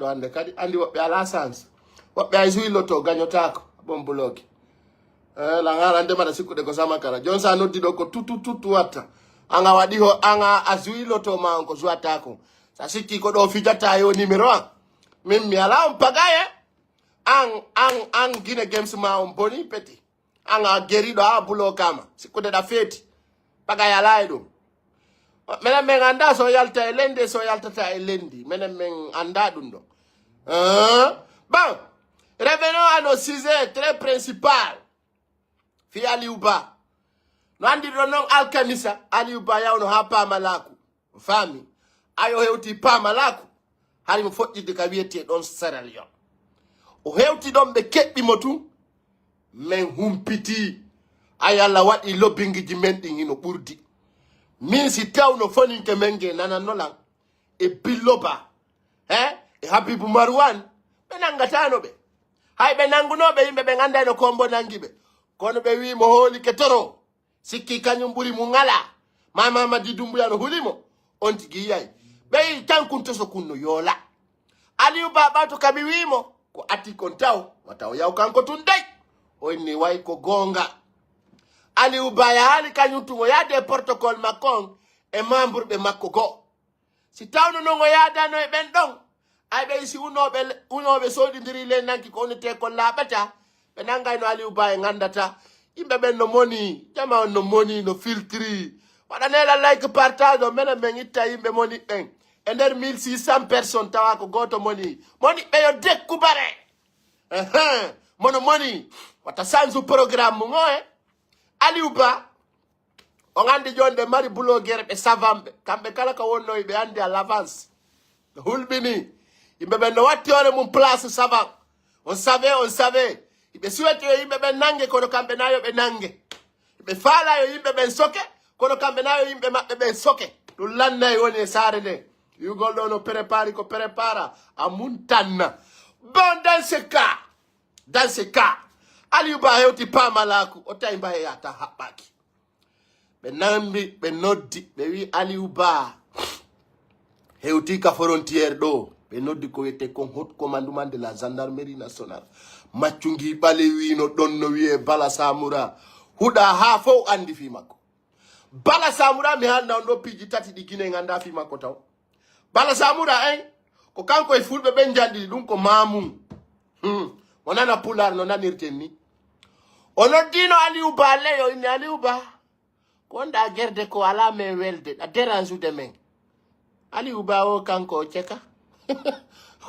ande kadi andi woɓɓe ala sans woɓɓe ay suwi lotto gagnotako bon bloqué la ngala ndemata sikkude ko samakara jon sa noddi ɗo ko tutu watta anga waɗi ho anga a suwi lotto ma on ko suwatako sa sikki ko ɗo fijata yo numéro 1 min mi ala on pagaye an guine games ma on boni peti anga geriɗo ha bulo kama sikkude ɗa feeti pagaye ala e ɗum menen men anda so yalta e lende so yaltata e lendi menen men anda ɗum ɗo bon revenons à nos sujets très principal fi Aliou Ba no andiɗo noon alkamisa Aliou Ba yawno ha pamalaku fami ayo hewti pamalaku hari mo foƴƴidde ka wiyete ɗon Sierra Leone o hewti ɗon ɓe keɓɓimo tun men humpiti ay Allah waɗi lobbingiji men ɗin hino ɓurdi min si tawno foninke menge nanannolan e Billo Ba e Habibou Marwan ɓe nangatano ɓe hay ɓe nangunoɓe yimɓe ɓe gandano kombo nangiɓe kono ɓe wimo hoolike toro sikki kañum ɓuri mu ngala Mamadi Doumbouya no hulimo on tigi yiyay ɓeyi tankunto so kunno yoola Aliou Ba ɓato kaɓe wimo ko atti kon taw wataw yaw kanko tun dey o inni way ko gonga Aliou Ba yaali kañum tun o yaade protocole makko e membre ɓe makko go si tawno noon o yaadano e ɓen ɗon ay ɓe si unoɓe soodidiri le nanki ko onete ko laaɓata ɓe nangayno Aliou Ba e gandata yimɓe ɓen no moni jama on no moni no filtri waɗanela like partage o menen men itta yimɓe moni ɓen e nder 1600 personnes tawa ko goto moni ɓe yo dekkubare mono moni wata sansu programme mum o Aliou Ba o gandi jonde mari blogueur ɓe savamɓe kamɓe kala ko wonnoy ɓe andi à l'avance hulɓini yimɓe ɓen no watti hore mum place savant on savait yimɓe suwete yo yimɓe ɓen nangue kono kamɓe na yo ɓe nangue yimɓe faala yo yimɓe ɓen soke kono kamɓe na yo yimɓe maɓɓe ɓen soke ɗum lannayi woni e saare nde yugol ɗo no prépare ko prépara a muntanna bon dans ce cas Aliou Ba hewti pamalaku o tawi mbaye yata haɓɓaki ɓe namdi ɓe noddi ɓe wi Aliou Ba hewti ka frontiére ɗo ɓe noddi ko wiyete kon haut commandement de la gendarmerie nationale maccungi ɓale wino ɗon no wiye Bala Samura huɗa ha fof andi fi makko Bala Samura mi haalna on ɗo piiji tati ɗi Guinée ganda fi makko taw Bala Samura ko kanko e fulɓe ɓen janɗiɗi ɗum ko mamum o nana pular no nanirten ni o noddino Aliou Ba leyo inni Aliou Ba ko wonɗa gerde ko ala men welde ɗa dérange ude men Aliou Ba o kanko o ceka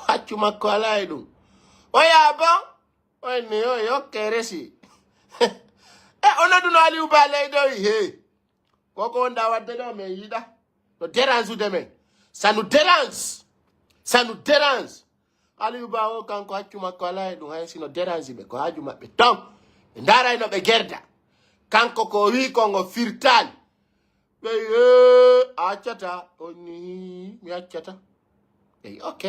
haccu makko ala e ɗum o yaa bon o inni o yokke resi o nodduno Aliou Ba leyɗo he koko wonɗa wadde ɗo men yiɗa no dérange ude men ça nous dérange Aliou Ba o kanko haccu makko ala e ɗum hay sino dérange ɓe ko haaju maɓɓe ton ɓe darayno ɓe gerda kanko ko wi kongo firtali ɓe a accata o ni mi accata ey ok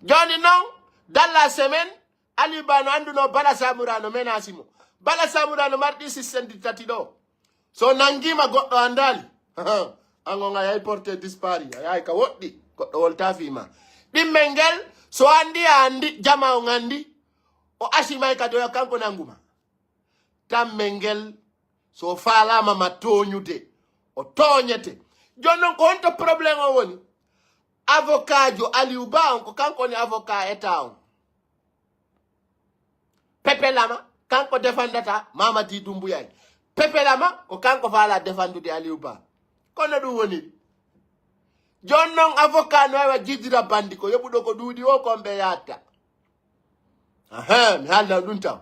joni noon dans la semaine Aliou Ba no anduno Bala Samura no menasimo Bala Samura no marɗi systéme di tati ɗo so nangima goɗɗo andali an on a yay porté dispari a yay ka woɗɗi goɗɗo wolta fima ɗimmel ngel so andi a andi jama on andi o asimay kadi oyo kanko nanguma tammel ngel so falama ma toñude o toñete joni noon ko honto probléme o woni avocat jo Aliou Ba on ko kanko woni avocat état on Pepe Lama kanko defandata Mamadi Doumbouya Pepe Lama ko kanko faala defandude Aliou Ba kono ɗum woni joni noon avocat no wawa jiddira bandi ko yoɓuɗo ko ɗuuɗi o konɓe yatta mi haalna ɗum taw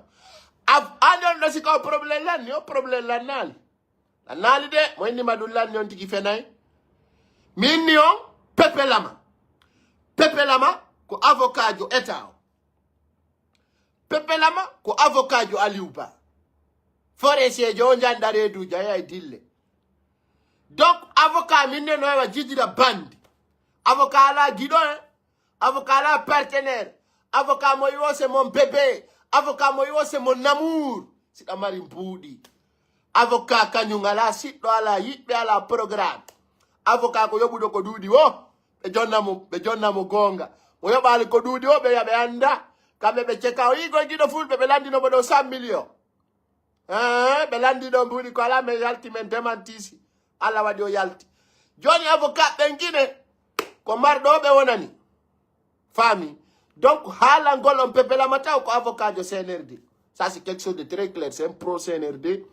ande on ɗo sika o probléme lanni o probléme lannali de mo innima ɗum lanni on tigi fenayi mi inni on Pepe Lama ko avocat jo état o Pepe Lama ko avocat jo Aliou Ba forestier jo o janɗa reeduji a yahay dille donc avocat min ne no wawa jiddira bandi avocat ala guiɗo avocat ala partenaire avocat mo yiwo c'est mon bébé avocat mo yiwo c'est mon amour siɗa mari mbuuɗi avocat kañum ala siɗɗo ala yiɓɓe ala programme avocat ko yoɓuɗo ko duuɗi o ɓe jonnamo gonga Moyo bali ko dudi o be ya be anda. Kambe be cheka o igo gido full be landi no bodo 100 million. Be landi do mbuli ko ala me yalti men demantisi. Ala wadi o yalti. Joni avocat bengine ko mardo be wonani. Fami. Donc hala ngolon pepe la mata ko avocat de CNRD. Ça c'est quelque chose de très clair, c'est un pro CNRD.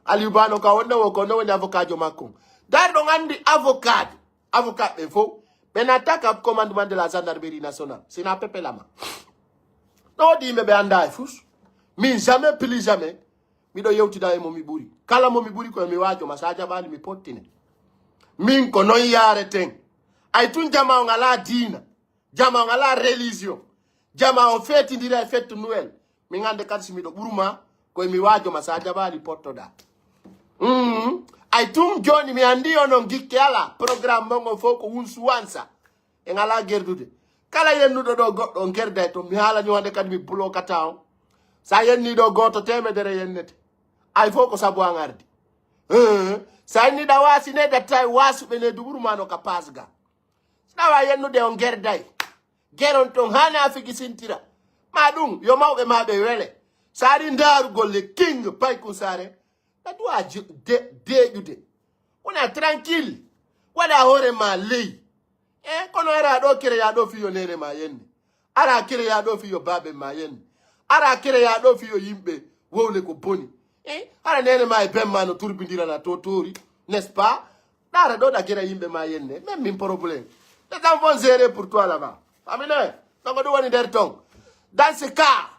Alibano ka wonda ko no woni avocat jo makko. Dar do ngandi avocat be fo. Ben attaque au commandement de la gendarmerie nationale. C'est na pepe la ma. No di me be anda fous. Min jamais plus jamais. Mi do yewti da e mo mi buri. Kala mo mi buri ko mi wajo masaja bali mi pottine. Min ko non yare ten. Ay tun jama ngala dina. Jama ngala religion. Jama on fête ndira fête Noël. Mi ngande kadsi mi do buruma ko mi wajo masaja bali potto da. Ay tun joni mi andi ono gikke ala programme mongo foko wunsu wansa. E ngala gerdude. Kala yennu do goddo gerde to mi hala ni wande kadi mi bulo katao. Sa yenni do goto temedere yennete. Ay foko sabu angardi. Sa ni da wasi ne da tay wasu bene duburu mano kapasga. Sawa yennu de on gerdai. Geron ton hana afiki sintira. Madung yo mawbe mabe wele. Sari ndaru golle king pay kusare. Da dua de jude. Una tranquille. Wada hore ma lei. Kono era do kire ya do fiyo nene ma yenne. Ara kire ya do fiyo babe ma yenne. Ara kire ya do fiyo yimbe wole ko boni. Ara nene ma e mano turbindira na totori, n'est-ce pas? Dara do da kire yimbe ma yenne. Même min problème. Les enfants zéré pour toi là-bas. Amine. Donc do woni der tong. Dans ce cas,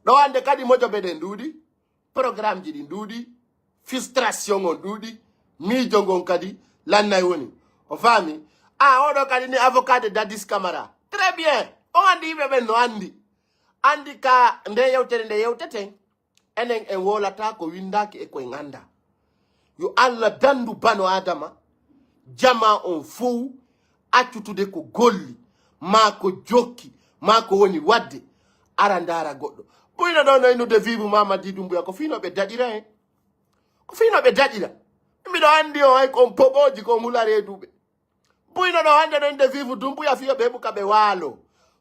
do ande kadi mojo beden ndudi, programme ji ndudi, frustration on ndudi, mi jongon kadi lanay woni. O fami? Odo kadi ni avocat de Dadis Camara. Très bien. On andi bebe no andi. Andi ka nde yewtete. Enen en wolata ko windaki e ko nganda. Yo alla dandu bano adama. Jama on fou. Atutude ko golli. Mako joki. Mako woni wadde. Arandara goddo. Boyno do no ino de vivu mama didumbu ko fino be dadira Ko fino be dadira. Mi do andi o ay ko poboji ko mulare dube. Boyno do hande no inde vivu dumbu ya fiyo bebu ka be walo.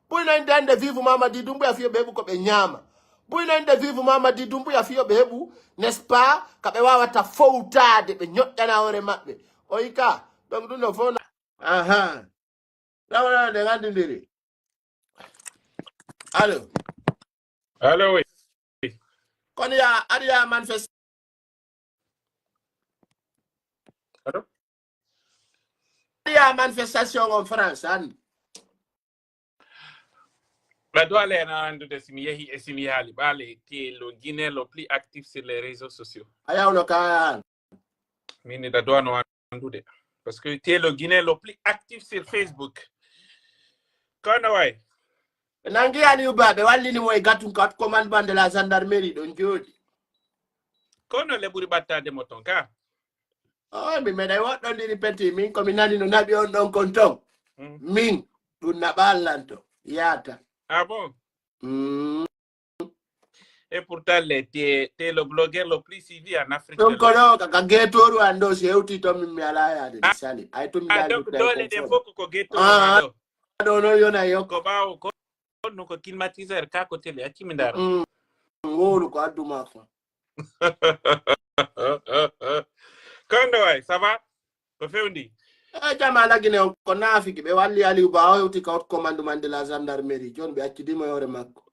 Boyno inde vivu mama didumbu ya fiyo bebu ko be nyama. Boyno inde vivu mama didumbu ya fiyo bebu, n'est-ce pas? Ka be wawata foutade be nyotana hore mabbe. Oika, donc du no fona. Aha. Lawa de ngandi ndiri. Allo. Allô, oui. Koni ya aria manifest. Allô? Aria manifestation en France, an. La douane est en train de se qui est le Guinée le plus actif sur les réseaux sociaux. Aya uno ka. Mini la douane en train parce que tu es le Guinée le plus actif sur Facebook. Quand ouais. Nangi ani ubabe wali ni moy gatun kat commandement de la gendarmerie don jodi. Quand le buri batta de moton ka. Oh mi meda wa don di peti min ko mi nani no nabi on don konton. Min dun na ballanto yata. Ah bon? Et pourtant, tu es le blogueur le plus suivi en Afrique. Donc, kaka getoru ando se uti to mi ala ya de sali. Ay to mi dal. Donc dole de foko ko getoru ando. No yona yo. Ko bawo ko no ko climatiser ka ko tele akimindara. Ngolu ko aduma ko. Quand ouais, ça va? Ko feundi. Jama la gine ko nafiki be walli ali ba o uti ka commandement de la gendarmerie. Jon be akidi mo yore makko.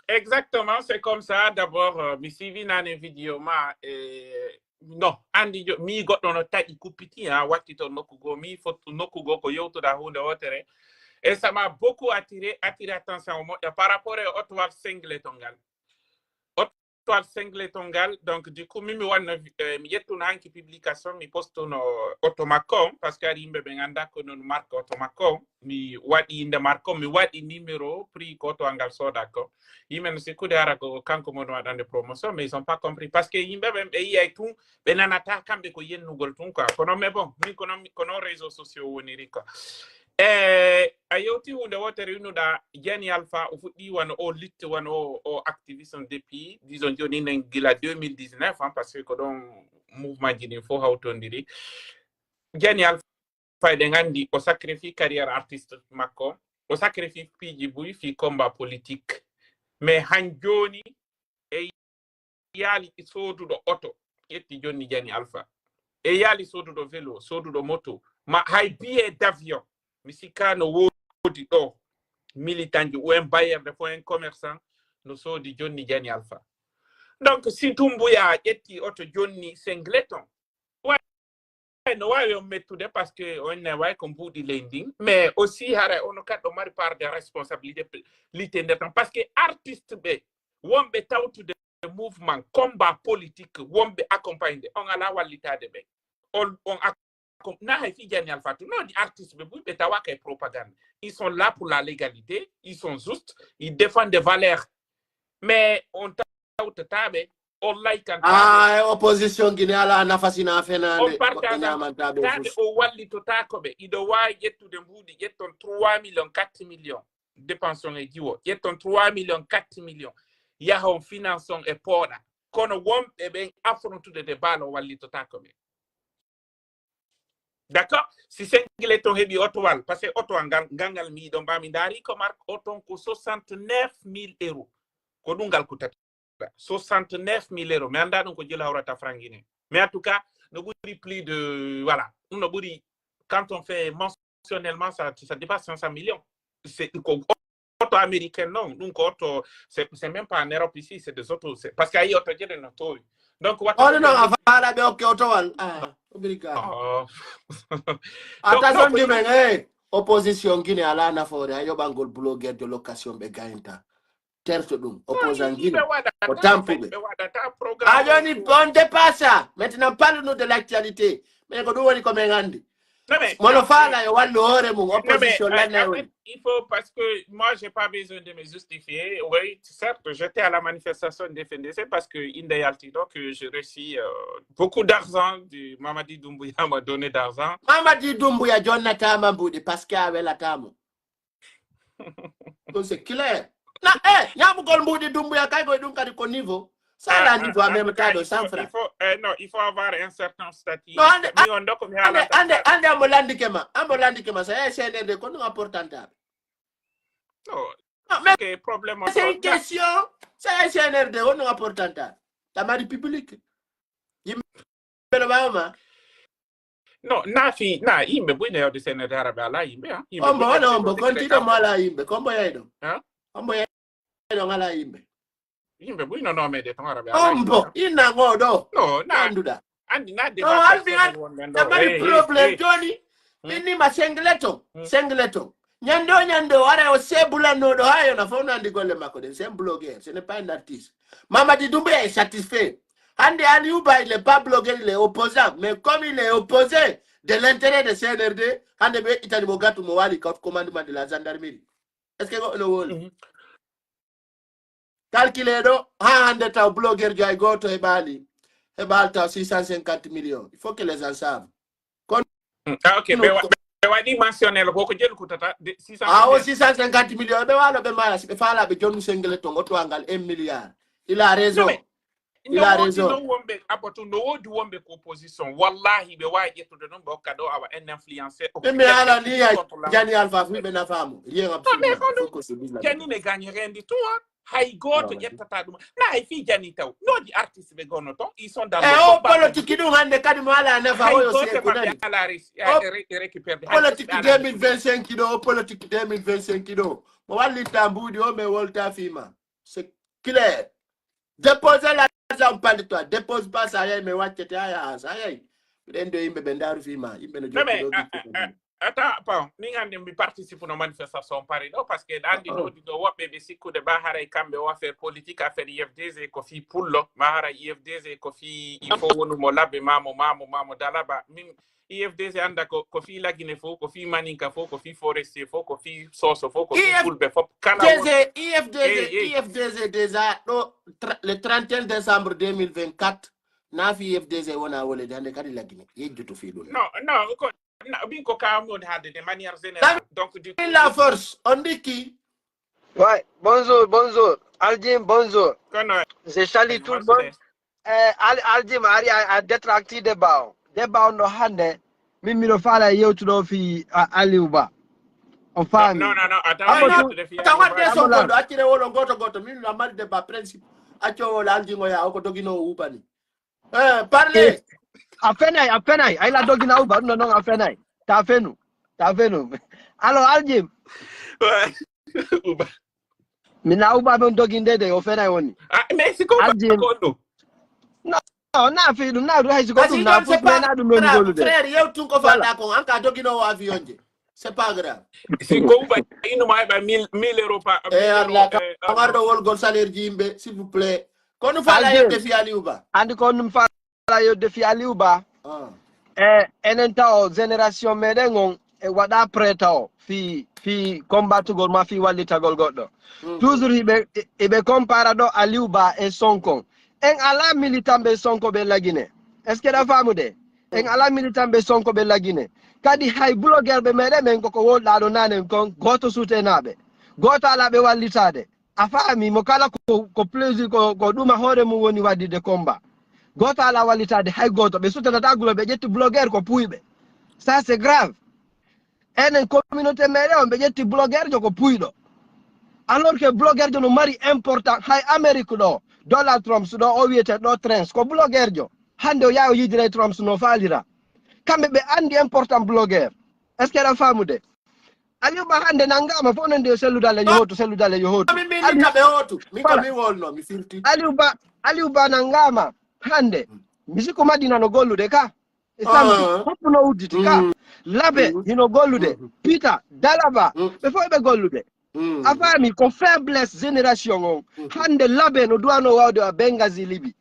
Exactement, c'est comme ça. D'abord, mi suivi dans une vidéo, non, andi mi goddo no tagi kupiti ha watti to nokkugo mi fotu nokkugo ko yewtuda hunde wotere et ça m'a beaucoup attiré attention par rapport à Otwar Singletongal. Otwar Singletongal, donc du coup mi wanna mi yettuno hanki publication mi postono Automacom parce que yimbe be ganda ko non marque Automacom mi wadi inde marque mi wadi numéro prix ko to angal soda ko yimbe no sikude ara ko kanko mon wadande promotion mais ils ont pas compris parce que yimbe be yi tout be nanata kambe ko yennugol tun quoi kono mais bon mi kono réseaux sociaux woniri quoi ayoti hunde wotere unuda Jani Alpha o fuddi wano o litti wano o activisme depuis disons joni nen gila 2019 parce que ko don mouvement jini fo hawtondiri Jani Alpha de ngandi o sacrifie carrière artiste makko o sacrifice piji buy fi combat politique mais hanjoni e yali soduɗo auto ƴetti jonni jani alpha e yali soduɗo vélo soduɗo moto ma hay billet d'avion mi sikka no wodi ɗo militant ji ou un bailleur de fonds un commerçant no sodi jonni jani alpha donc si tumbuya ƴetti auto jonni singleton no wawi on mettude parce que on ne way ko mbuuɗi leydi mais aussi hara ono kadɗo mari part de responsabilité nder tan parce que artiste ɓe wonɓe tawtude mouvement combat politique wonɓe accompagné on ala wallitade ɓe on na hay fi jani alfatu non di artiste ɓe ɓe tawa kay propagande ils sont là pour la légalité ils sont justes ils défendent des valeurs mais on tawtataɓe on laykan opposition guinée ala nafasina fenande on partage o wallitotako ɓe iɗo wawi ƴettude mbuuɗi ƴetton 3 millions 4 millions dépension e jiwo ƴetton 3 millions 4 millions yaha on finance on e pooɗa kono wonɓe ɓen affrontude de bal o wallitotako ɓe d'accord si sengle ton heɓi otowal par ce que oto ngal miɗon mbami daari ko marque oton ko 69 000 euros ko ɗum kutata 69 000 euros mais anda ɗum ko jila hawrata franguine mais en tout cas no ɓuri plus de voilà ɗum no ɓuri quand on fait mentionnellement ça dépasse 500 millions c'est ko auto américaine non ɗum ko auto c'est même pas en Europe ici c'est des autos parce que ayi auto jeɗe no towi donc non a faala ɓe okke otowal obrigado attention ndimen opposition guinée ala nafoore a yoɓangol blogueur de location ɓe gaynta terto ɗum opposant guinée o tampuɓe a joni on dépasse ça maintenant parle-nous de l'actualité mais ko ɗum woni ko men andi mono faala e wallu hoore mum opposition lanne woni il faut parce que moi j'ai pas besoin de me justifier oui certes j'étais à la manifestation de FNDC parce que inde yaltiɗo que j'ai reçu beaucoup d'argent du Mamadi Doumbouya m'a donné d'argent Mamadi Doumbouya jonnatama mbuɗi parce que a welatamo donc c'est clair na ñamugol mbuɗi Doumbouya kay koye ɗum kadi ko niveau ça la niveau en même temps de 100 francs non il faut avoir un certain statut non ande amo landikema ça est CNRD ko ɗum importantaɓe non mais problème c'est une question ça est CNRD ko ɗum importantaɓe tamari public yimɓe no ɓawma non na yimɓe ɓuyno yewde CNRD haraɓe ala yimɓe ombo kontiɗo mo ala yimɓe kombo yeyɗo ombo yeyɗo ala yimɓe yimɓe ɓuyno nomede ton haraɓe ala ombo innango ɗo non anduɗa andi na tamari probléme joni innima sengleton ñando wara o sebulannoɗo ha yona fof no andi golle makko de c'est un blogueur ce n'est pas un artiste Mamadi Doumbouya est satisfait hande Aliouba il est pas blogueur il est opposant mais comme il est opposé de l'intérêt de CNRD hande ɓe itani mo gatu mo wali commandement de la gendarmerie est ce que no woni calculé ɗo ha hande taw blogueur jo ay goto heɓali taw 650 millions il faut que les gens savent ok ɓe waɗi mentionnel koko jeli kutata 650 millions ɓe walo ɓe mala si ɓe faalaɓe jonu sengle ton otowangal 1 milliard il a raison non wonɓe abatu no wodi wonɓe ko opposition wallahi ɓe wawi ƴettude noon ɓe hokka ɗo awa en influencé mi ala ni Jani Alpha fuɓe nafamo rien absolument Jani ne gagne rien du tout hay goto ƴettata ɗum na hay fi Jani taw nodi artiste ɓe gonno ton ils sont dans o politique ɗum hande kadi mo ala nafa oyo seko nani récupère politique 2025 ɗo politique 2025 ɗo mo wallitta mbuuɗi o mais wolta fima c'est clair déposer l'argent pas de toi dépose pas ça mais waccete aya ça yay ɓen ɗo yimɓe ɓe ndaru fima yimɓe no joɗi attends bon ni andi mi participe no manifestation pari ɗo par ce que andi ɗoɗi ɗo woɓɓe ɓe sikkude ma haray kamɓe o affaire politique affaire IFDG ko fi pullo ma hara IFDG ko fi il faut wonumo labbe mamo dalaba min IFDG anda ko fi lagine fof ko fi maninka fof ko fi forestier fof ko fi soso fof ko fi fulɓe fof kala IFDG déjà ɗo le 31 décembre 2024 naafi IFDG wona wolede hande kadi lagine yejjoto fi ɗum non bin ko kam on hade de manière générale donc du coup la force on dit qui ouais bonjour Aldim bonjour c'est Charlie tout le monde Aldim ari a détracté débat no hande min miɗo faala yewtuɗo fi Aliouba on famille. Non, attends, Sonko do akire wolo goto min la mari de ba principe acho la aljingo ya ko dogino ubani. Parlez. Afenai ay la dogina uba non afenai. Ta fenu. Alors Aljim. Uba. Mina uba ben doginde de ofenai woni. Mais c'est quoi Kondo? Non, na fi dum na do hay ko dum na fu na dum non golu de. Frère, yow tun ko fa ko anka dogino avion je. C'est pas grave. C'est quoi uba inu ma ba 1000 euros par. Allah amardo wol gol salaire jimbe s'il vous plaît. Kono fa la yedde fi ali uba. Andi kono fa la yedde fi ali uba. Enen taw génération meden on e wada preta o fi combatugol ma fi wallitagol goddo. Toujours ibe compara do Aliuba e Sonko. En ala militant be Sonko be lagine. Est-ce que da famude? En ala militant be Sonko be lagine. Kadi hay blogger be mede men ko wolla do nanen kon goto sutenabe. Goto ala be wallitade. Afami mo kala ko plaisir ko duma hore mu woni wadi de combat. Goto ala wallitade hay goto be sutenata gulo be jetti blogger ko puybe. Ça c'est grave. En communauté mede on be jetti blogger jo ko puydo. Alors que blogger jo no mari important hay America do Donald Trump do o wiete do trends ko blogger jo hande o yawo yidire Trump no falira kambe be andi important blogger est ce que la famude Aliuba hande nangama fo nande selludale yo hoto mi kabe hoto mi ko mi wolno mi firti Aliuba nangama hande misiko madina no gollude ka islam hoppu no udditi ka labe hino gollude Peter Dalaba be fo be gollude afami ko faiblesse génération on hande labe no duano wawde a Benghazi Libi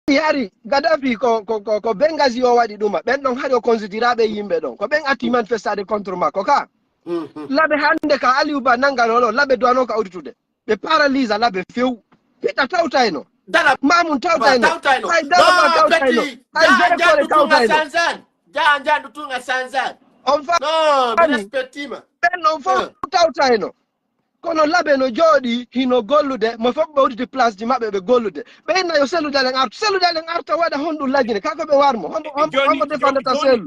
yari Gaddafi ko Benghazi o wadi duma ben don hado considerabe yimbe don ko ben atti manifestade contre mako ka labe hande ka Aliuba nangalo labe duano ka auditude be paralyse labe few Peter tawtayno Mamun tawtayno ay dala tawtayno ay jere ko tawtayno Janja ndutunga sanzan. No, respectima. No fo tawtayno. Kono labe no jodi hino gollude mo fo be wudi place di mabbe be gollude. Be na yo seludalen arta wada hondu lagine kako be warmo. Hondo défendre ta selu.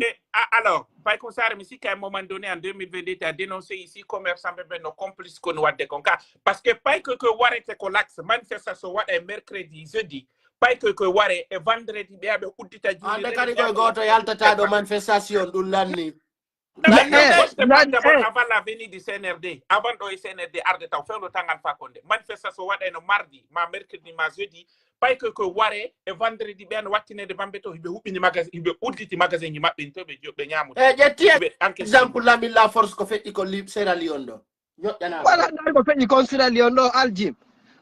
Alors, Paye Kousar mi si qu'à un moment donné en 2022 tu as dénoncé ici commerçant be no complice ko no wadde konka parce que Paye que warete ko l'axe manifestation wada mercredi jeudi. Pas que ware e vendredi be abe uddita juli kadi ko goto yaltata do manifestation dum lanni avant la venue du CNRD avant do CNRD arde taw fewlo tangal fakonde manifestation wada no mardi ma mercredi ma jeudi pas que ware e vendredi be no wattine de bambeto hibe hubini magasin hibe udditi magasin mabbe to be nyaamu jetti exemple la force ko fetti ko lib Sierra Leone do wala dar ko fetti ko Sierra Leone do Aljim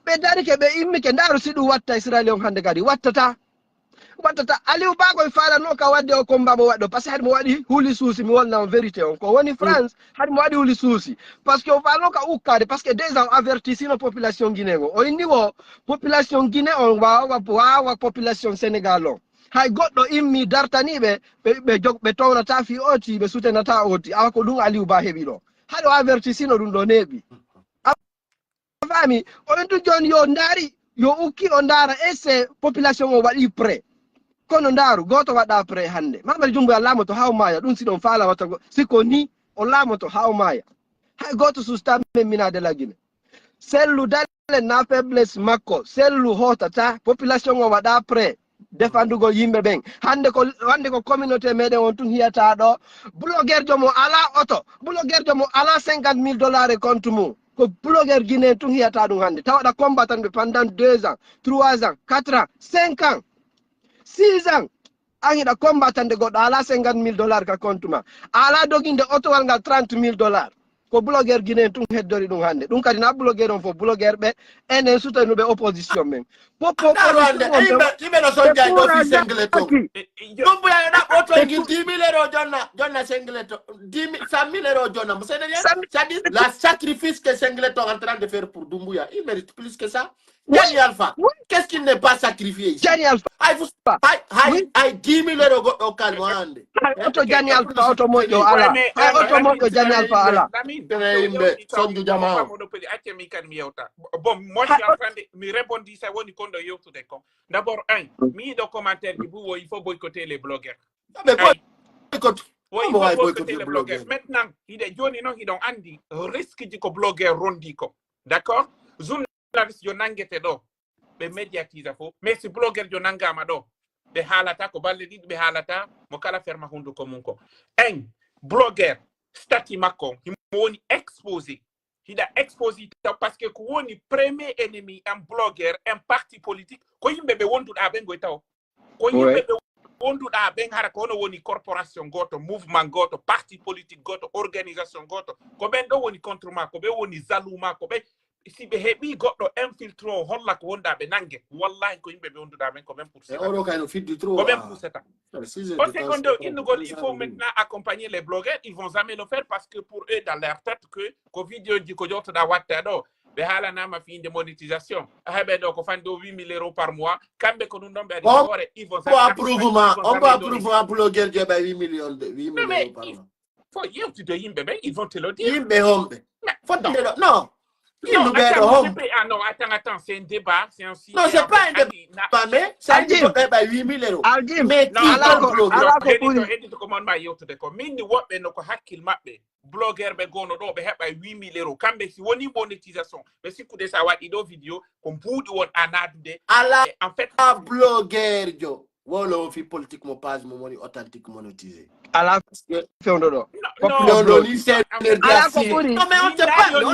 be dari ke be immike ndaru sidu watta Israel hande kadi wattata Aliuba ko fara no ka wadde o combat mo waddo parce que had mo wadi huli suusi mi wonna en vérité on ko woni France had mo wadi huli suusi parce que o fara ka ukkade parce que déjà avertisi no population guinéen o indi wo population guinéen on wa population Sénégal on hay goddo immi dartani be townata fi oti be sutenata oti awa ko dum Aliuba hebi do hado avertisi no dum do nebi fami on to jon yo ndari yo ukki on dara esse population o wadi pré kono ndaru goto wada pré hande mamari jumbo ya lamo to hawmaya dum sidon fala wata siko ni o lamo to hawmaya hay goto susta mina de la Guinée sellu dale na faiblesse makko sellu hotata population o wada pré defandugol yimbe ben hande ko communauté meden on tun hiyata do blogger jomo ala auto blogger jomo ala $50,000 compte mu ko blogger guinéen tun hiyata dum hande tawada combattant pendant 2 ans 3 ans 4 ans 5 ans 6 ans angida combattant de goddo ala $50,000 ka compte ma ala doginde auto wal ngal $30,000 ko blogger guinéen tun heddori dum hande dum kadi na blogger on fo blogger be enen sutanu be opposition men popo ibe no sonja do fi singleton dum ya na auto ngil 10,000 euro jonna singleton 100,000 euro jonna c'est-à-dire la sacrifice que singleton est en train de faire pour Doumbouya il mérite plus que ça Gianni Alpha. Qu'est-ce qu'il n'est pas sacrifié ici? Gianni Alpha. Hay 10 000 euros au calme. Auto Gianni Alpha auto moƴƴo ala. Hay auto moƴƴo Gianni Alpha ala. Bon, moi je suis en train de me répondre ça woni kondo yewtude ko. D'abord, mi do commentaire qui vous il faut boycotter les blogueurs. Mais boycott. Oui, il faut boycotter les blogueurs. Maintenant, il est Johnny non, il andi risque di ko blogueur rondi ko. D'accord? Journaliste yo nangete do. Be médiatise fo. Mais si blogueur yo nangama do. Be halata ko balle di be halata mo kala ferma hundu ko mun ko. Blogueur stati makko woni exposé. Il a exposé parce que woni premier ennemi un blogueur un parti politique ko yimbe be wondu da ben goitaw. Ko yimbe be wondu da ben hara ko no woni corporation goto mouvement goto parti politique goto organisation goto ko ben do woni contre ma ko be woni zaluma ko be si be hebi goɗɗo infiltro holla ko wonda be nangue wallahi ko yimbe be wonduda men ko même pour ça ko même pour ça au secondo il faut maintenant accompagner les blogueurs ils vont jamais le faire parce que pour eux dans leur tête que ko vidéo ji ko jottoɗa watta ɗo be halanama fi inde monétisation heɓe ɗo ko fande 8 000 euros par mois kamɓe ko ɗum ɗon ɓe adi hoore ils vont on va approuver un blogueur joɓa 8 millions de 8 000 euros par mois faut yewtude yimɓe ɓe ils vont te le dire yimɓe homɓe non. Non, attends, c'est un débat, c'est un sujet. Non, c'est pas un débat, mais ça dit 8 000 euros. Mais blogger be gono do be heba 8 000 euros kambe si woni monétisation mais si kude sa wadi do vidéo ko buudi won anadude ala en fait blogger jo wolo fi politique mo page mo woni authentique monétisé ala fewndo do non ni c'est non mais on te parle non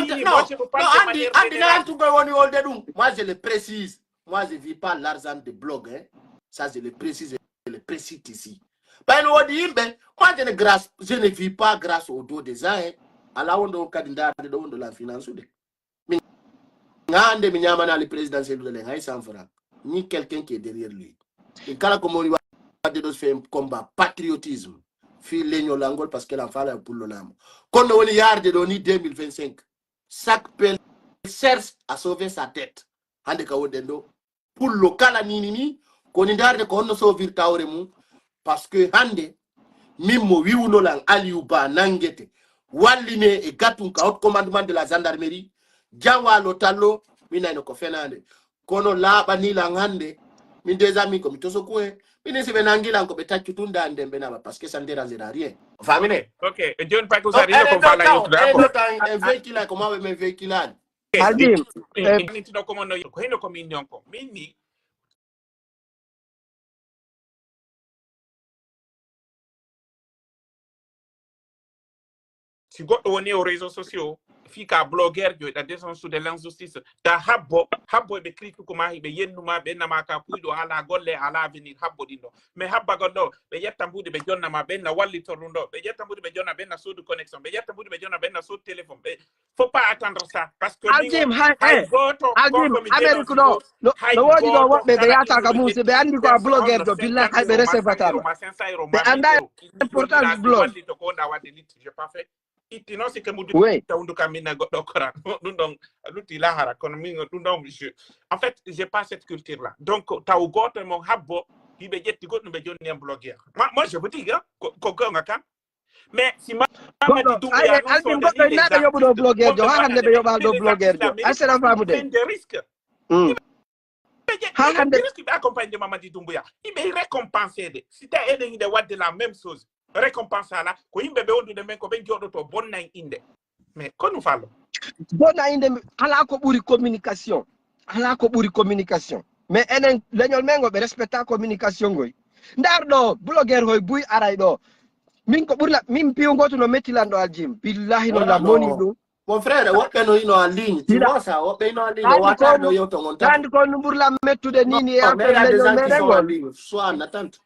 Andy na tout be woni wolde dum moi je le précise moi je vis pas l'argent de blog hein ça je le précise je le précise ici. Ben moi je ne vis pas grâce au dos des uns. Alors on doit candidat de la finance de. Mais ngande mi nyama na le présidentiel de l'Engai sans franc. Ni quelqu'un qui est derrière lui. Et quand comme on va de faire un combat patriotisme. Fi legno langol parce que l'enfant là pour le nom. Quand on y a de doni 2025. Chaque pelle cherche à sauver sa tête. Hande ka wodendo pour le kala nini ko ni darde ko no sauver tawre mu. Parce que hande mimo wiuno lang aliuba nangete waline e gatun ka haut commandement de la gendarmerie jawa lotalo mina no ko fenande kono laba ni lang hande min des amis comme to sokwe min se benangila ko beta tutunda ndembe na parce que ça ne dérange rien famine OK John pa ko sari ko bala yo un véhicule comment me véhicule aldim ni tino ko no ko hino ko min nyonko minni si goɗɗo woni aux réseaux sociaux fika blogueur jo da défense de l'injustice da habbo be critique ko ma be yennuma be nama ka puydo ala golle ala avenir habbo dindo mais habba gondo be yetta mbude be jonna ma be na walli torundo be yetta mbude be jonna be na sous connexion be yetta mbude be jonna be na sous téléphone be faut pas attendre ça parce que aldim America do no wodi do wobbe be yata ka musi be andi ko blogueur do billahi hay be reservateur be anda importance blog j'ai pas fait iti non c'est que mudu tawndu kamina goddo koran dum don lutti lahara kono mi dum don monsieur en fait j'ai pas cette culture là donc taw goto mo habbo hibe jetti goddo be jonni en blogueur moi je vous dis ko gonga kan mais si ma di dum ya non so goddo na be yobudo blogueur jo hande be yobal do blogueur jo asera famu de des risques hande risque be accompagner Mamadi Doumbouya il be récompensé de si ta eden de wadde la même chose récompense là ko yimbe be wondude men ko be jodo to bonna inde mais ko nu fallo bonna inde ala ko buri communication mais enen leñol mengo be respecta communication goy ndar do blogueur hoy buy aray do min ko burla min piu goto no metilando aljim billahi no la moni do mon frère woppe no ino en ligne tu vois ça woppe no en ligne wata do yoto monta and ko no burla mettude nini e appel leñol mengo soit en attente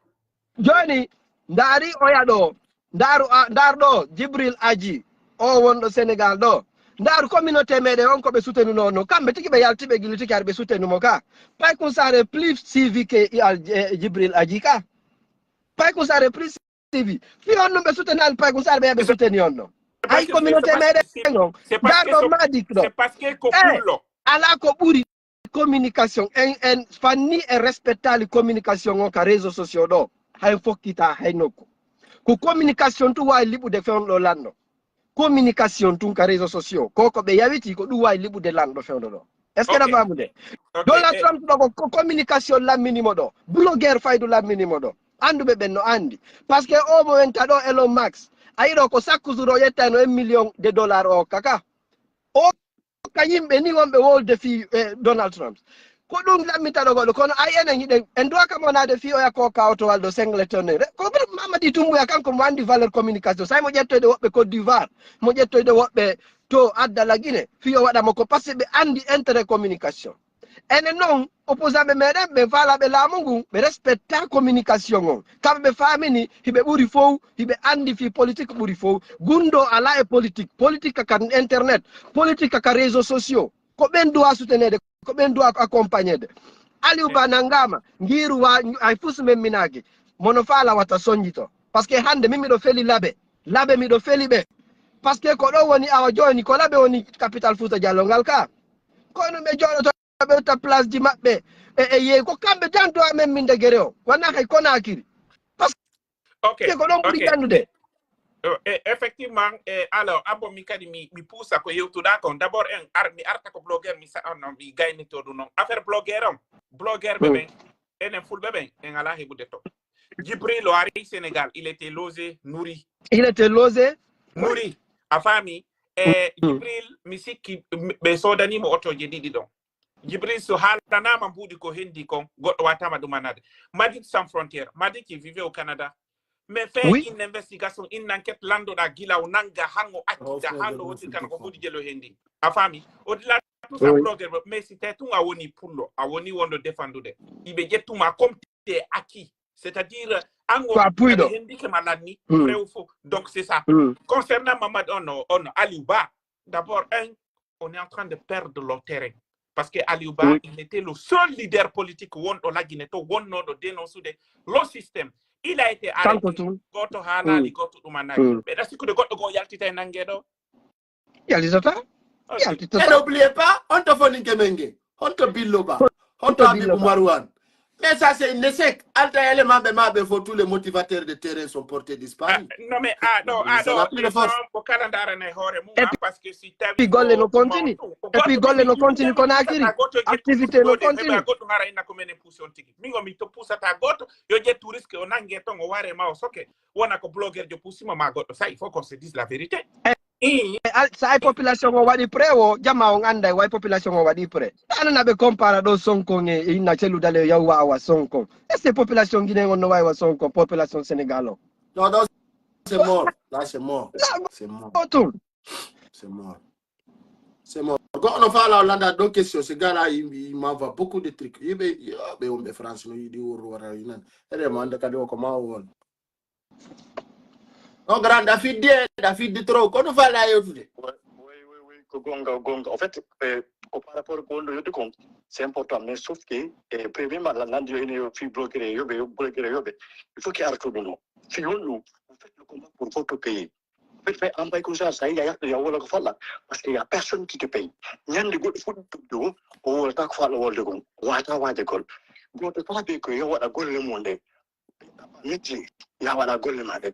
joni ndari oya do ndar do Jibril Aji o wonɗo Sénégal do ndar communauté mede on ko be soutenu nono kambe tiki be yalti be giliti kar be soutenu mo ka pay ko sare plus civique Jibril Aji ka pay ko sare plus civique fi on no be soutenal pay ko sare be soutenu on ay communauté mede non ndar do madik do c'est parce que ko pullo ala ko buri communication en fanni e respectali communication on ka réseaux sociaux do hay fokkita hay nokku ko communication tu way libude fewndo lando communication tun ka réseaux sociaux koko be yawiti ko du way libude lando fewndo do est ce que da famude Donald Trump ko communication la minimo do blogueur faydu la minimo do andube benno andi parce que o mo wenta do Elon Musk ayiro ko sakkuzuro yettano $1 million o kaka o kanyimbe ni wonbe wolde fi Donald Trump ko dum lamita do godo kono ay enen yiden en do kam onade fi o yakko kawto waldo Singleton ko be Mamadi Doumbouya kanko mo andi valeur communication say mo jettoyde wobbe Côte d'Ivoire mo jettoyde wobbe to adda la Guinée fi o wada mo ko parce be andi intérêt communication ene non opposable meden be fala be lamungu be respecta communication on kambe famini hibe buri fow hibe andi fi politique buri fow gundo ala e politique ka internet politique ka réseaux sociaux ko ben doit soutenir ko ben doit accompagner Aliou Ba nangama ngiru wa ay fusu men minagi mono fala wata sonjito parce que hande mimi do feli labe mi do feli be parce que ko do woni awa joni ko labe woni capital Fouta Jallo ngal ka ko no me jodo to be ta place di mabbe ye ko kambe tanto amen min de gereo wana kay Conakry parce que ko don buri gandude effectivement alors abo mi kadi mi pousse ko yewtuda kon d'abord mi arta ko blogueur mi sa on mi gayni to do non affaire blogueur be ben enen fulbe ben en ala hebude to Djibril o ari Sénégal il était logé nourri a fami Djibril mi sikki be sodani mo oto je didi don Djibril so haltanama mbudi ko hendi kon goddo watama dumanade Magic Sans Frontières Magic qui vivait au Canada mais fait une investigation une enquête lando da gila nanga hango akita hando woti kan ko fudi jelo hendi a fami au delà tout ça blogger mais c'était tout a woni pullo a woni wondo defendude ibe jettuma comme te acquis c'est-à-dire ango hendi ke malani vrai ou faux donc c'est ça concernant Mamad on Aliou Ba d'abord on est en train de perdre le terrain parce que Aliou Ba il était le seul leader politique won o la Guinée to won no do dénoncer le système. Il a été arrêté. Goto halali goto dumanaki. Mais là, c'est que de goto go yaltita nangedo. Yalitata. Et n'oubliez pas, on te fait une kemenge. On te biloba. On te abibou Marouane. Mais ça, c'est une échec. Alta élément de Mabé, faut tous les motivateurs de terrain sont portés disparus. Non, mais non, au calendar, parce que si tu as puis Golle no continue. Et puis Golle no continue Conakry. Activité no continue. Mingo mi to poussa ta goto, yo jet touriste que on angeto ngo ware ma osoke. Wona ko blogger de poussima ma goto. Ça il faut qu'on se dise la vérité. Sa population o wadi pre o jama on anda wa population o wadi pre ana be compara do Sonko nge ina chelu dale yawa wa Sonko est population guinéenne on wa wa Sonko population sénégalo non c'est mort là c'est mort quand on fait la Hollande deux questions ce gars là il m'envoie beaucoup de trucs il be on be France no il dit wara inan vraiment de kadi ko ma won non grand David de trop qu'on va là oui gonga en fait par rapport au de compte c'est important mais sauf que premièrement la land yo fi bloquer yo il faut qu'il arrête non si nous faites le combat pour votre pays fait en bail comme ça il y a wala ko falla parce qu'il y a personne qui te paye ñande go foot do o wala tak falla wala go wata gol go to pas be ko yo wala gol le monde métier ya wala gol le monde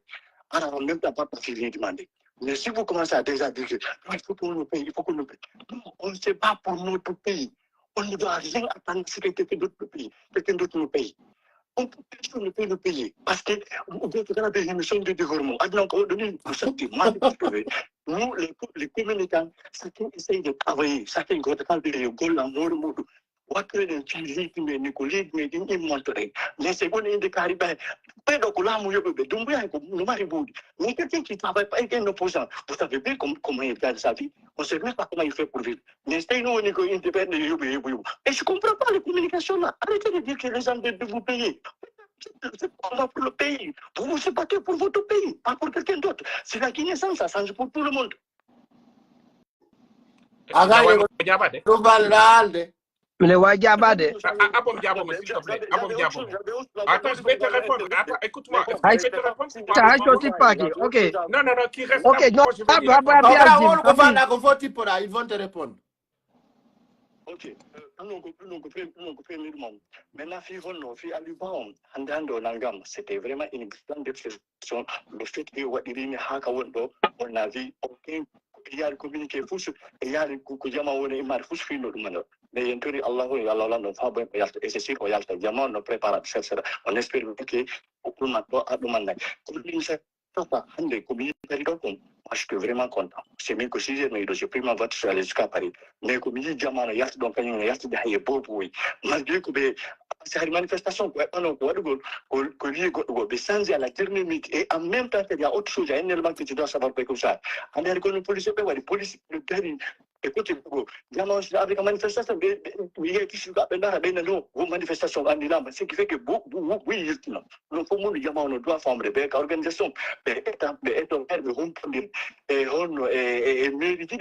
alors on même pas fini demander mais si vous commencez à déjà dire que il faut qu'on nous paye non on ne sait pas pour notre pays on ne doit rien attendre si quelqu'un d'autre pays quelqu'un d'autre nous paye on ne peut le payer parce que vous avez des émissions de développement nous les communicants chacun essaye de travailler chacun doit travailler gol en mode wakre de chili mais Nicolas mais din montrer mais c'est bon in de Caraïbes pedo ko la mu yobe Doumbouya ko no mari boudi mais quelqu'un qui travaille pas un opposant vous savez bien comment il gagne sa vie on sait même pas comment il fait pour vivre mais c'est nous on est indépendant yobe et je comprends pas les communications là arrêtez de dire que les gens de vous payer c'est pas pour le pays vous vous battez pour votre pays pas pour quelqu'un d'autre c'est la Guinée ça change pour tout le monde le wajabade abom diabo s'il te plaît attends je vais te répondre attends écoute-moi je vais te répondre ok non qui reste ok ils vont te répondre Ok, nous premièrement. Maintenant, fi Alibam, Andando Nangam, c'était vraiment une grande déception. Le fait que Wadirini Hakawondo, on a vu aucun communiqué fouche, et il y a le Kukuyama ou les marfous fino de mano. Mais en théorie, Allah no fabo, et c'est sûr qu'on y a le diamant, on prépare, on espère que au plus maintenant, à demander. Papa, Hande, communiqué comme. Moi, je suis vraiment content. C'est même que si j'ai pris ma voiture, je suis allé jusqu'à Paris. Mais comme il dit, il y a donc il y a des beaux. Malgré que c'est une manifestation, que sans à la dernière minute, et en même temps, il y a autre chose, il y a un élément que tu dois savoir comme ça. En Amérique, le policier, les policiers, le terrain, écoutez, avec la manifestation, il y a qui une manifestation, ce qui fait que oui, nous doit former une organisation, et on est mérité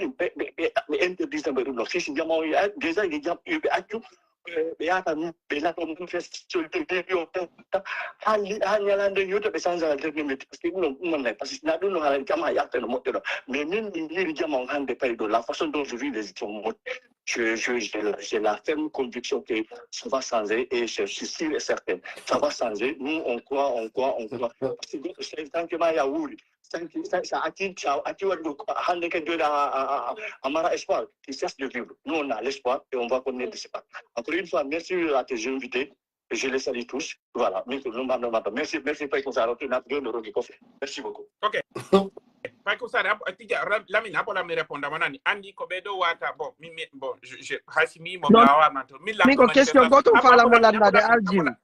interdisant le fils déjà il y a beata bela manifestation de hanya yote besanza la dernière parce que nous parce que nous hala kama ya teno motelo mais même il jamaa hande pas de la façon dont je vis les j'ai la ferme conviction que ça va changer et je suis sûr et certain ça va changer. Nous on croit parce que c'est tant que ya wuri ça Amara Espoir qui cesse de vivre. Nous, on a l'espoir et on va connaître l'espoir. Encore une fois, merci à tes invités. Je les salue tous. Voilà. Merci pour merci beaucoup. Ok. Pas que ça, Lamine, après la me répondre, Andy Kobedo, Wata, bon, je Hasimi, mon gawa, manto. Miko, question, quand on parle à la de Aljim.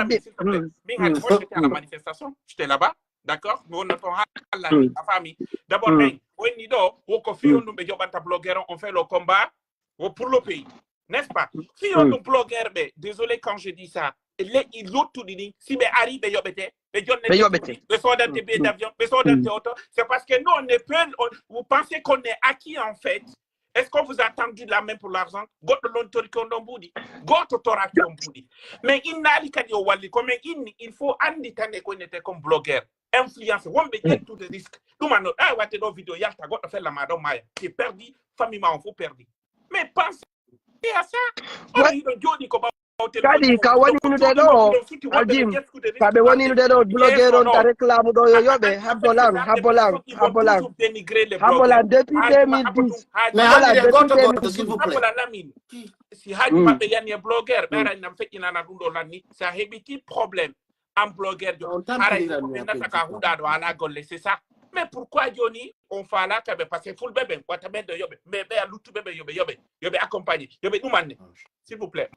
J'étais à la manifestation, j'étais là-bas. D'accord? Nous, on entend la famille. D'abord, on fait le combat pour le pays. N'est-ce pas? Si on est blogueur, désolé quand je dis ça, ils l'ont tout dit. Si on arrive, c'est parce que nous, on est peu. Vous pensez qu'on est acquis en fait? Est-ce qu'on vous a tendu la main pour l'argent? Mais il faut anditane qu'on était comme blogueur. Influence, on peut tout de risque. Nous, on a des vidéos, il y a la madame Maya qui est perdu, famille m'a perdu. Mais pensez à ça. Kadi ka woni no de do Aljim kabe woni no de do blogger on ta réclame do yobe habolan depuis 2010 mais s'il vous plaît si haji mabbe yani blogger bara nam fekkina na dundo lanni ça hebiti problème en blogger c'est ça. Mais pourquoi Johnny on fait là parce que full bébé mais lutu bébé yobe accompagné yobe nous s'il vous plaît.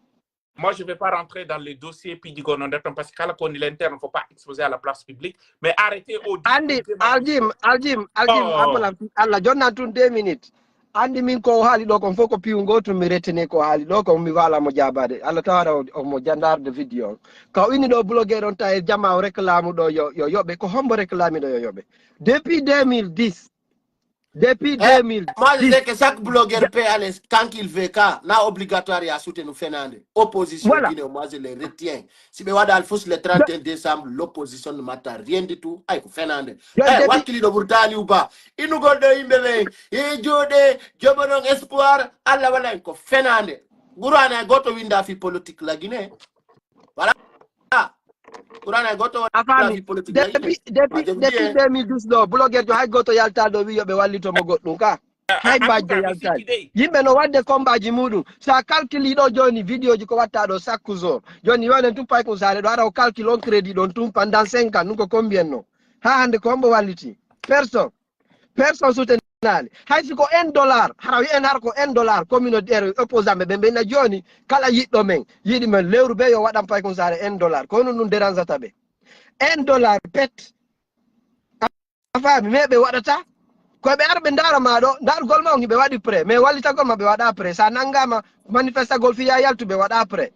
Moi, je ne vais pas rentrer dans les dossiers puis du gouvernement parce que quand on est l'interne, il ne faut pas exposer à la place publique. Mais arrêtez au Aljim, Allah, John 2 minutes. Andi min ko haali do kon foko piungo to mi retene ko haali do ko mi wala mo jabade Allah tawara o mo jandar de video ka wini do blogger on ta jama o réclame do yo yobe ko hombo réclame do yo yobe depuis 2010 moi je sais que chaque blogueur peut aller quand il veut car là obligatoire à soutenir Fernandez opposition voilà. Moi je le retiens si be wada alfous le 31 décembre l'opposition ne m'attend rien du tout ay ko Fernandez wakili do burtani uba inu goldo imbe e jode jobonon espoir alla wala ko Fernandez gurana goto winda fi politique la Guinée voilà kurana goto afami depuis 2012 do blogger jo hay goto yalta do wi yobe wallito mo goddum ka hay bajjo yalta yimbe no wadde combaji mudum sa calculi do joni video ji ko watta do sakkuzo joni wonen tum pay ko sare do ara o calcul on crédit don tum pendant 5 ans nuko combien no ha hande ko mbo walliti personne soutenali hay siko $1 hara wi en har ko $1 communautaire opposant be na joni kala yiddo men yidi men lewru be yo wadam pay ko sare $1 ko non nun dérangeata be $1 pet afami mebe wadata ko be arbe ndara ma do ndar gol ma ngi be wadi pré mais wallita gol ma be wada pré sa nangama manifesta gol fi ya yaltu be wada pré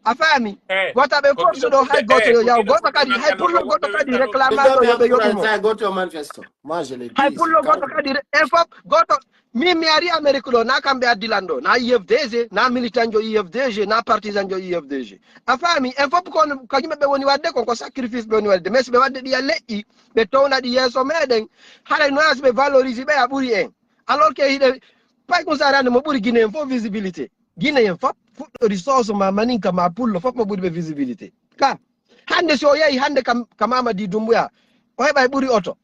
afami gota be force do hay goto yo yaw goto kadi hay pour le goto kadi réclamation yo be yobumo goto manifesto moi je le dis hay pour le goto kadi info goto mi ari Amerique do na kambe adilando na IFDG na militant jo IFDG na partisan jo IFDG afami info ko kanyime be woni wadde ko sacrifice be woni wadde mais be wadde di le'i be tawna di yeso meden hare no as be valoriser be aburi en alors que ide pay ko sarane mo buri Guinée fo visibilité Guinéen fop fuɗɗo resource ma maninka ma pullo fop mo ɓuri ɓe visibilité ka hande so yahi hande kam Mamadi Doumbouya o heɓa ɓuri oto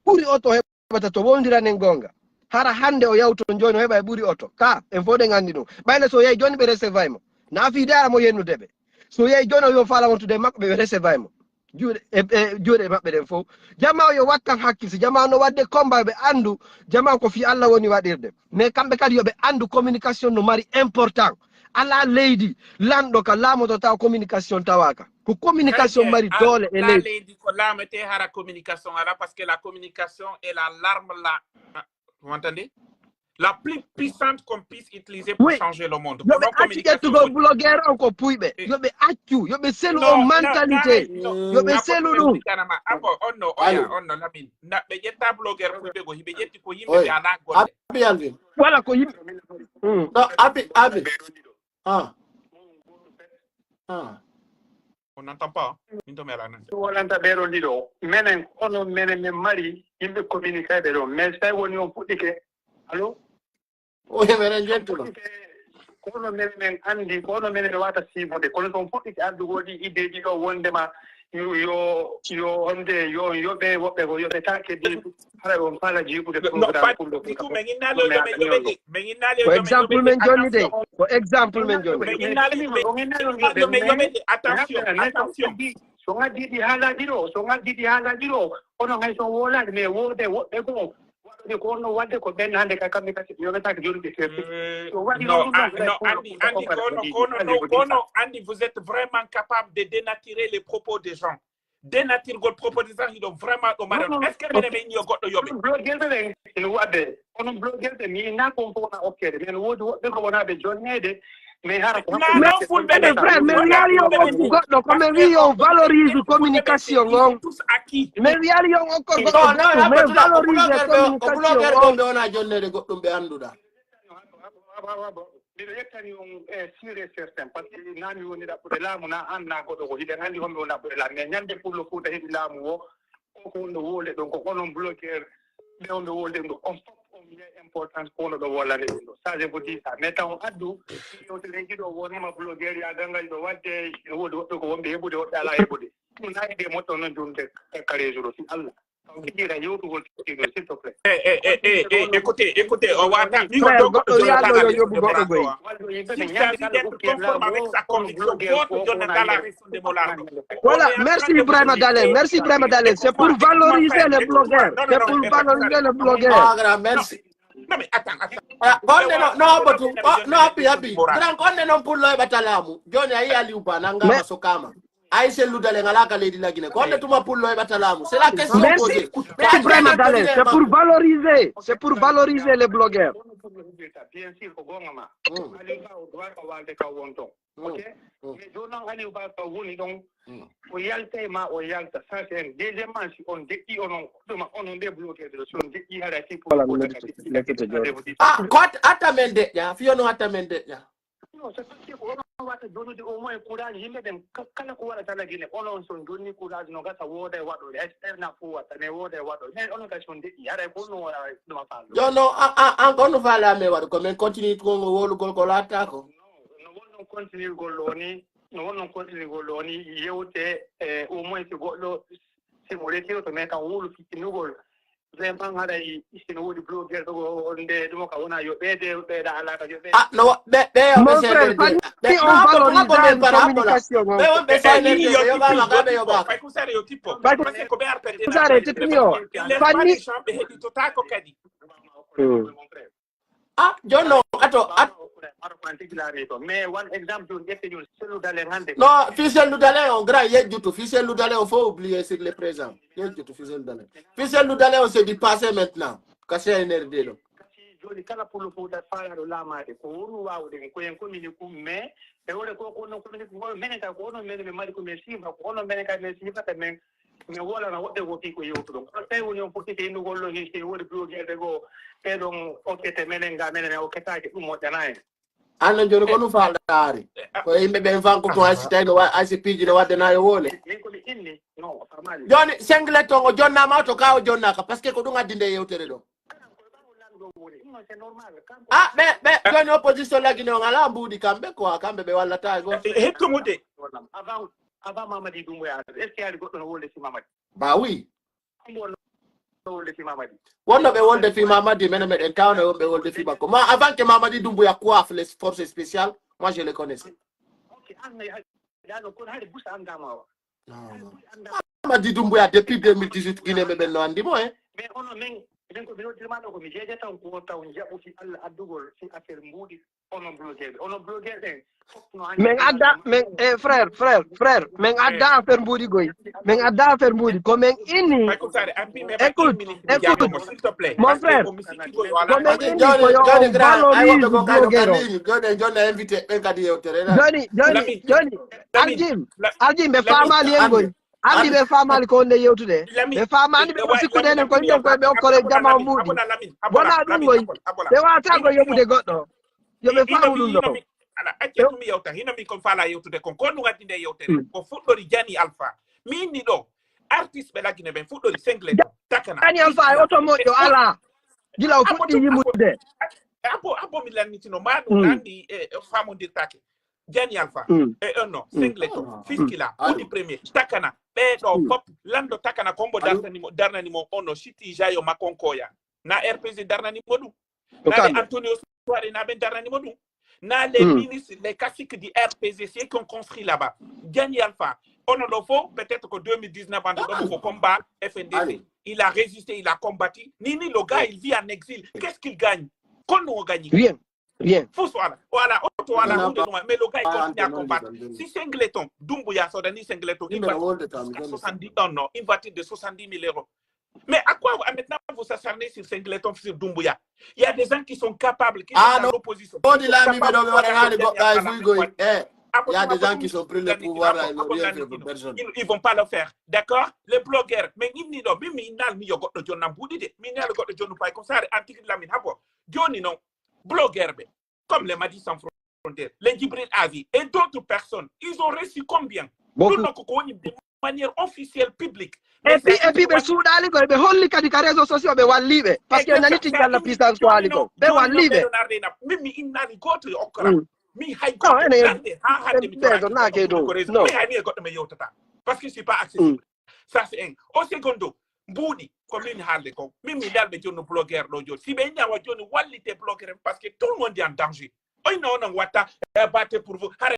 o heɓata to wondiranen gonga hara hande o yawto joni o heɓa ɓuri oto ka en fo ɗen andi ɗum ɓayde so yahi joni ɓe recevay mo na fidara mo yennudeɓe so yahi joni o yo fala wontude makko ɓe recevay mo juuɗe maɓɓe ɗen fof jama o yo wattan hakkil so jama no wadde combat ɓe andu jama ko fi Allah woni waɗirde mais kamɓe kadi yoɓe andu communication no mari important ala leydi lanɗo ka laamoto taw communication tawaka ko communication mari doole e la leydi ko laamete hara communication ala parce que la communication est l'arme vous m'entendez la plus puissante qu'on puisse utiliser pour changer le monde. Yoɓe accu ƴettugo blogueur on ko puyɓe yoɓe accu yoɓe selu on mentalité yoɓe selu ɗum onno lamin ɓe ƴetta blogueur puyɓe go hiɓe ƴetti ko yimɓe ɓe ala golle voilà ko yimɓe abi on n'entend pas min to mi ala nan wolanta ɓeɗo ɗiɗo menen kono menen min mari yimɓe communiqué ɓe ɗo mais tawi woni on fuɗɗike allo menen jettuɗo kono men andi kono menen wata sibude kono son fuɗɗike addugoɗi iddeji ɗo wondema yo onde yo yoɓe woɓɓe ko yoɓe take di hara on fala jibude ko exemple men jonni de ko exemple men jonni attention so gaddiɗi haalaji ɗo onon hay son wolade mais wode woɓɓe goo waɗude ko onno wadde ko ɓen hande ka kamɓe kasi yoɓetake joni ɓe serti Andy, vous êtes vraiment capable de dénaturer les propos des gens. Dénaturer les propos des gens, ils ont vraiment est-ce que vous avez goɗɗo yoɓe blogueɓe ene wadde onon blogueɓe mi na kon fof wona okkede men woodi woɓɓe ko wonaɓe jonnede mais hara ko frère mais wiyali yo okku goɗɗo komi wi yo valorise communication on mais wiyali yo okko goɗɗo mais valorise communication on ɓe wona jonnede goɗɗum ɓe annduɗa mbiɗo yettani on sûr et certain par ce que nani woni ɗaɓɓude laamu na an na goɗɗo ko hiɗen anndi homɓe woni ɗaɓɓude laamu mais ñande pullo fuuta heɗi laamu o koko wonno wolde ɗon ko onon bloqueur ɓe wonɓe wolde ɗum ɗo on fof on wiya importance ko wonno ɗo wollande ɗum ɗo ça je vous dis ça mais taw addu yewtereji ɗo wonima blogueur ya gangal ɗo wadde ene woodi woɓɓe ko wonɓe heɓude woɓɓe ala heɓude ɗum nayi de moɗɗo noon jomde karejo ɗo si Allah Écoutez, on va attendre. Voilà, merci Ibrahima Dalen, c'est pour valoriser les blogueurs. C'est pour valoriser les blogueurs. Merci. Non mais attends. Happy. Grand konde non pullo e batalamu. Joni ayi aliupa nanga masokama. Aïe Loudale ngalaka lady la Guinée. Quand tu m'as pour le Batalamu, c'est la question posée. C'est pour valoriser les blogueurs. Bien sûr, ok, mais je n'en pas woni donc o yalta ma o yalta ça c'est un deuxièmement si on déqui on débloqué de son déqui hala ti pour quoi atamende ya fiono atamende ya non c'est parce que on va te donner au moins courage yimɓe ɓen kala ko waɗata la Guinée onon son jonni courage no gasa wooda e waɗoɗe externe fo watta mais wooda e waɗoɗe mais onon kasi on deƴƴi haɗa ko no wona ɗuma faalo yo no encore no faalame waɗa ko min continue ko wolugol ko laatta ko no wonnon continue gol ɗo ni yewte au moins si goɗɗo simo retiro to mais kan wolu fikkinugol vraiment haɗay sino woodi blogueur ɗo nde ɗum ka wona yo ɓeyda alaka yo no jonno mais one exemple Loudale hande non Fils Loudale on grand yejjutu Fils Loudale on faut oublier sur les présents yejjutu Fils Loudale on se dit passer maintenant kasi NRD lo joni kala pour le fuuta faalaɗo laamade ko wonu wawde ko en communique mais e wole ko onon communique ko menen ka ko onon menen ɓe mari ko min siifa ko onon menen ka min siifata men mi wolana woɓɓe ko fi ko yewtuɗon kono tawi woni on fottike innugol ɗo hi woni blogueɓe goo ɓeɗon okkete menen ga menen o ketake ɗum moƴƴana en anna joni ko no falɗaari ko yimɓe ɓen fanko to haysi tawi no haysi piiji no wadde nayo wole min komi inni non joni senglet on o jonnama to ka o jonnaka par ce que ko ɗum addi nde yewtere ɗo c'est normal. Ah, mais joni opposition la Guinée ngala mbudi kambe quoi kambe be wala ta go. Hettomude. Avant Mamadi Doumbouya, est-ce qu'il y a le goût de rouler sur Mamadi? Bah oui. Mamadi. Wonno be wolde fi Mamadi mena me town be wolde fi Bako. Ma avant que Mamadi Doumbouya coiffe les forces spéciales, moi je les connaissais. OK, Mamadi Doumbouya depuis 2018 Guinée be benno andi mo hein. Mais on a même ko bino dirmano ko mi jeje tan ko taw jabu fi Allah addugol fi affaire mbudi on blogueur den men adda men frère men adda affaire mbudi goy men adda affaire mbudi ko men inni écoute s'il te plaît mon frère John invité ben kadi yotere Aljim be famali en goy andi be famali ko ne yewtude be famali be sikkude nen ko ñom ko be okore jama mbudi bona dum goy be wata go yobude goddo yo be famulu do ala accetu mi yewta hino mi kon fala yewtude kon ko nugati nde yewtere ko fuddori Jani Alpha min ni do artiste be lagine ben fuddori single takana Jani Alpha oto mojo ala gila o fuddi yimude abo mi lannitino manu nandi famondir take Jani Alpha no single fiskila udi premier takana be do pop lando takana kombo darnani mo ono shiti jayo makonkoya na RPG darnani modu na Antonio Soare na ben darnani modu na les ministres, les caciques du RPGC qui ont construit là-bas. Jani Alpha, on en a fait peut-être que 2019, au combat FNDC, il a résisté, il a combattu. Nini, le gars, il vit en exil. Qu'est-ce qu'il gagne? Qu'on nous gagne? Rien. Faut voilà. Mais le gars, il continue à combattre. Si Singleton, Doumbouya, Sodani Singleton, il va 70 ans, une voiture de 70 000 euros. Mais à quoi maintenant vous s'acharnez sur Singleton, sur Doumbouya? Il y a des gens qui sont capables, qui sont dans l'opposition. Il y a des gens qui sont pris le pouvoir et n'ont rien fait pour personne. Ils ne vont pas le faire. D'accord? Les blogueurs, mais ils ne sont pas blogueurs, comme les Madi sans frontières, les Djibril Avi et d'autres personnes. Ils ont reçu combien? Beaucoup. De manière officielle, publique. Et puis, be soudali ko be holli kadi ka réseaux sociaux be wallibe parce que nani tiggal la puissance ko ali ko be wallibe mimi innani goto okra mi hay no goto ha hande mi do na ke do no mi hay mi goto me yotata parce que c'est pas accessible ça c'est un au secondo mbudi ko min haalde ko mimi dalbe jonno blogueur do joni si be nyawa joni wallite blogueur parce que tout le monde est en danger oy non watta battre pour vous